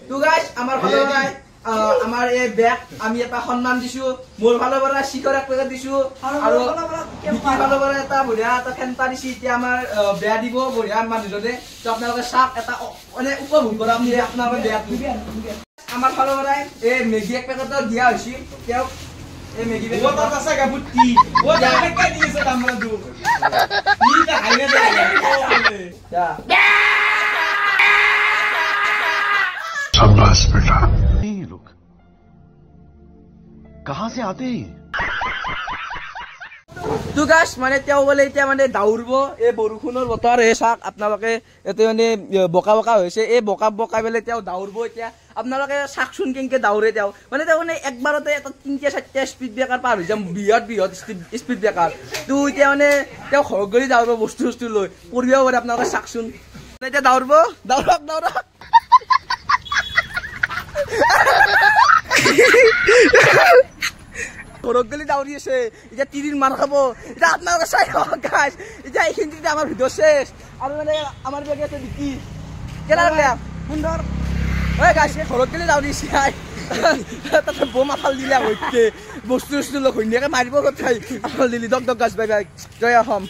তো গাইস আমার ভালো ভাই আমার এই ব্যাগ আমি এটা সম্মান দিছো মোর ভালো বড়া শিখর এক টাকা দিছো আর ভালো বড়া এটা বঢ়িয়া এটা ফেন্টা দিছি এতিয়া আমাৰ বেয়া দিব বঢ়িয়া মানুহজনে তো আপোনালোকে সাপ এটা মানে উপভোগ কৰা আমি আপোনালোকে বেয়া আমাৰ ভালো বড়া এই মেগি এক পেকেট দিয়া হৈছি তেও এই মেগি পেকেট ওটা আছে গাবুটি ও জানে কে দিছে আমরা দু ইটা হাইনে যা शाबाश बेटा ये लोग कहां से आते हैं তো গাইস মানে তেও বলে এতিয়া মানে দাউৰব এই বৰষুণৰ বতৰ এই চাক আপোনালোকে এতে মানে বকা বকা হৈছে এই বকা বকা বেলে তেও দাউৰব এতিয়া আপোনালোকে চাকচোন কেনকে দাউৰে তেও মানে তেও মানে একবাৰতে এটা 3-4 স্পিড ব্ৰেকাৰ পাৰ হৈ যাম বিহত স্পিড ব্ৰেকাৰ তো এতিয়া মানে তেও ঘৰগলি দাউৰব বস্তু লৈ পৰিব পাৰে আপোনালোকে চাকচোন এতিয়া দাউৰব দাউৰক ঘৰগলি দাউৰি আছে এতিয়া তিৰিৰ মাৰ খাব এতিয়া আপোনালোকে চাই গাইস এতিয়া এইখিনিতে আমাৰ ভিডিঅ' শেষ আৰু মানে আমাৰ বেগে আছে কি কেলা বেয়া সুন্দৰ ঐ গাইস ঘৰগলি দাউৰি চাই তাতে বোমা ফাল দিলে হইতে বস্তু লৈ ঘুনিয়াকে মাৰিব কথাই দিলি দক গাইস বাই বাই জয় অসম